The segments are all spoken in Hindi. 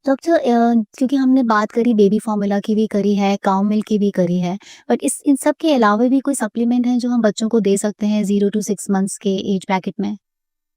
डॉक्टर क्योंकि हमने बात करी बेबी फ़ॉर्मूला की भी करी है, काउ मिल्क की भी करी है, बट इस इन सब के अलावा भी कोई सप्लीमेंट हैं जो हम बच्चों को दे सकते हैं 0 टू 6 मंथ्स के एज ब्रैकेट में?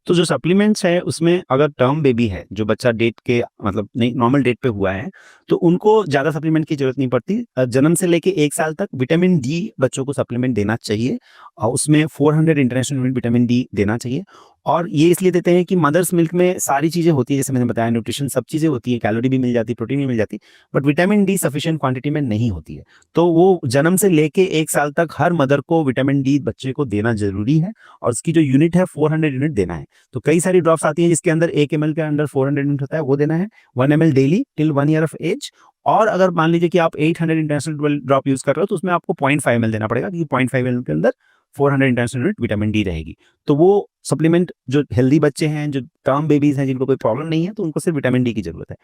तो जो सप्लीमेंट्स है उसमें अगर टर्म बेबी है, जो बच्चा डेट के मतलब नहीं नॉर्मल डेट पे हुआ है, तो उनको ज़्यादा सप्लीमेंट की ज़रूरत नहीं पड़ती। जन्म से लेके 1 साल तक विटामिन डी बच्चों को सप्लीमेंट देना चाहिए और उसमें 400 इंटरनेशनल यूनिट विटामिन डी देना चाहिए। और ये इसलिए देते हैं कि मदर्स मिल्क में सारी चीज़ें होती है, जैसे मैंने बताया न्यूट्रिशन सब चीज़ें होती है, कैलोरी भी मिल जाती है, प्रोटीन भी मिल जाती है, but vitamin D sufficient quantity में नहीं होती है। तो वो जन्म से लेके 1 साल तक हर मदर को विटामिन डी बच्चे को देना ज़रूरी है और उसकी जो यूनिट है 400 यूनिट देना है। तो कई सारी ड्रॉप्स आती हैं जिसके अंदर 1 एमएल के अंदर 400 यूनिट होता है, वो देना है, 1 ml daily till 1 year of age. और अगर मान लीजिए कि आप 800 इंटरनेशनल ड्रॉप यूज़ कर रहे हो तो उसमें आपको 0.5 एमएल देना पड़ेगा, क्योंकि 0.5 एमएल के अंदर 400 इंटरनेशनल यूनिट विटामिन डी रहेगी। तो वो सप्लीमेंट जो हेल्दी बच्चे हैं, जो टर्म बेबीज़ हैं, जिनको कोई प्रॉब्लम नहीं है, तो उनको सिर्फ विटामिन डी की ज़रूरत है।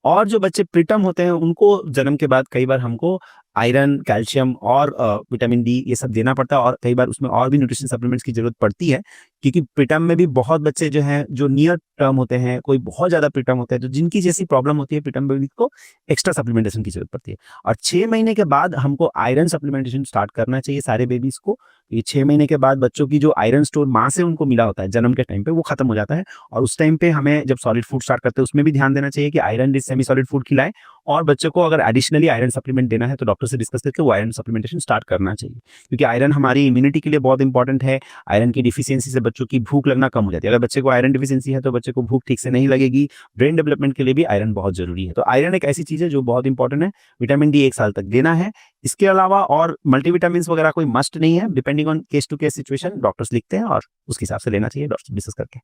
और जो बच्चे प्रीटर्म होते हैं उनको जन्म के बाद कई बार हमको आयरन, कैल्शियम और विटामिन डी ये सब देना पड़ता है और कई बार उसमें और भी न्यूट्रिशन सप्लीमेंट्स की ज़रूरत पड़ती है, क्योंकि प्रीटर्म में भी बहुत बच्चे जो हैं, जो नियर टर्म होते हैं, कोई बहुत ज़्यादा प्रीटर्म होता है, तो जिनकी जैसी प्रॉब्लम होती है प्रीटर्म बेबी को एक्स्ट्रा सप्लीमेंटेशन की ज़रूरत पड़ती है। और 6 महीने के बाद हमको आयरन सप्लीमेंटेशन स्टार्ट करना चाहिए सारे बेबीज़ को। ये 6 महीने के बाद बच्चों की जो आयरन स्टोर माँ से उनको मिला होता है जन्म के टाइम पे, वो खत्म हो जाता है और उस टाइम पे हमें जब सॉलिड फूड स्टार्ट करते हैं उसमें भी ध्यान देना चाहिए कि iron rich semi solid food खिलाएं। और बच्चों को अगर एडिशनली आयरन सप्लीमेंट देना है तो डॉक्टर से डिस्कस करके वो आयरन सप्लीमेंटेशन स्टार्ट करना चाहिए, क्योंकि आयरन हमारी इम्यूनिटी के लिए बहुत इंपॉर्टेंट है। आयरन की डिफिशियंसी से बच्चों की भूख लगना कम हो जाती है। अगर बच्चे को आयरन डिफिशियंसी है तो बच्चे को भूख ठीक से नहीं लगेगी। ब्रेन डेवलपमेंट के लिए भी आयरन बहुत जरूरी है। तो आयरन एक ऐसी चीज है जो बहुत इंपॉर्टेंट है। विटामिन डी 1 साल तक देना है। इसके अलावा और मल्टीविटामिन वगैरह कोई मस्ट नहीं है, depending on case to case situation doctors लिखते हैं और उसके हिसाब से लेना चाहिए डॉक्टर से डिस्कस करके।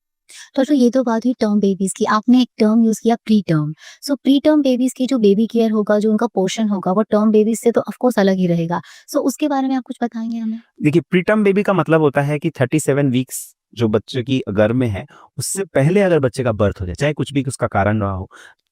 डॉक्टर ये तो बात हुई टर्म बेबीज़ की, आपने एक टर्म यूज़ किया प्री टर्म। सो प्री टर्म बेबीज़ की जो बेबी केयर होगा, जो उनका पोर्शन होगा, वो टर्म बेबीज़ से तो ऑफ कोर्स अलग ही रहेगा। सो उसके बारे में आप कुछ बताएँगे हमें? देखिए, प्रीटर्म बेबी का मतलब होता है कि 37 वीक्स जो बच्चे की गर्भ में है, उससे पहले अगर बच्चे का बर्थ हो जाए, चाहे कुछ भी उसका कारण रहा हो।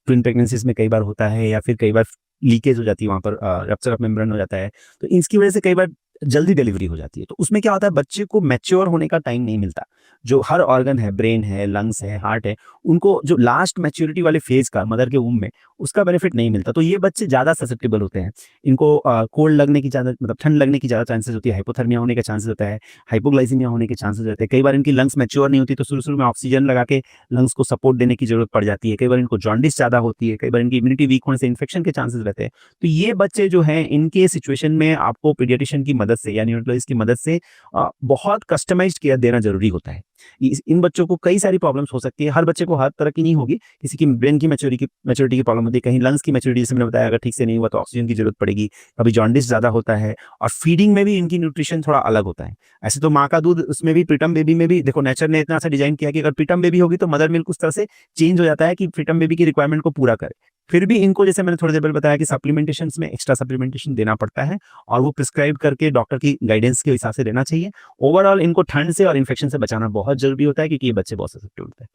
ट्विन प्रेगनेंसीज़ में कई बार होता है या फिर कई बार लीकेज हो जाती है, वहाँ पर रप्चर ऑफ मेम्ब्रेन हो जाता है। तो इसकी वजह से कई बार जल्दी डिलीवरी हो जाती है। तो उसमें क्या होता है, बच्चे को मैच्योर होने का टाइम नहीं मिलता। जो हर ऑर्गन है, ब्रेन है, लंग्स है, हार्ट है, उनको जो लास्ट मैच्योरिटी वाले फेज़ का मदर के वूम्ब में, उसका बेनिफिट नहीं मिलता। तो ये बच्चे ज़्यादा ससेप्टेबल होते हैं। इनको कोल्ड लगने की ज़्यादा मतलब ठंड लगने की ज़्यादा चांसेस होती है, हाइपोथर्मिया होने का चांसेस होता है, हाइपोग्लाइसीमिया होने के चांसेस रहते हैं। कई बार इनकी लंग्स मैच्योर नहीं होती, तो शुरू-शुरू में ऑक्सीजन लगा के लंग्स को सपोर्ट देने की ज़रूरत पड़ जाती है। कई बार इनको जॉन्डिस ज़्यादा होती है, कई बार इनकी इम्यूनिटी वीक होने से इन्फेक्शन के चांसेस रहते हैं। तो ये बच्चे जो हैं, इनके सिचुएशन में आपको पीडियाट्रिशियन की मदद से या न्यूरोलॉजिस्ट की मदद से बहुत कस्टमाइज्ड केयर देना ज़रूरी होता है। इन बच्चों को कई सारी प्रॉब्लम्स हो सकती है, हर बच्चे को हर तरह की नहीं होगी। किसी की ब्रेन की मैच्योरिटी की प्रॉब्लम होती है, कहीं लंग्स की मैच्योरिटी जैसे मैंने बताया अगर ठीक से नहीं हुआ तो ऑक्सीजन की ज़रूरत पड़ेगी, कभी जॉन्डिस ज़्यादा होता है और फीडिंग में भी इनकी न्यूट्रिशन थोड़ा अलग होता है। ऐसे तो माँ का दूध उसमें भी प्रीटर्म बेबी में भी देखो नेचर ने इतना अच्छा डिज़ाइन किया कि अगर प्रीटर्म बेबी होगी तो मदर मिल्क उस तरह से चेंज हो जाता है कि प्रीटर्म बेबी की रिक्वायरमेंट को पूरा करे। फिर भी इनको जैसे मैंने थोड़ी देर पहले बताया कि सप्लीमेंटेशंस में एक्स्ट्रा सप्लीमेंटेशन देना पड़ता है और वो प्रिस्क्राइब करके डॉक्टर की गाइडेंस के हिसाब से देना चाहिए। ओवरऑल इनको ठंड से और इन्फेक्शन से बचाना बहुत ज़रूरी होता है, क्योंकि ये बच्चे बहुत ससेप्टेबल होते हैं।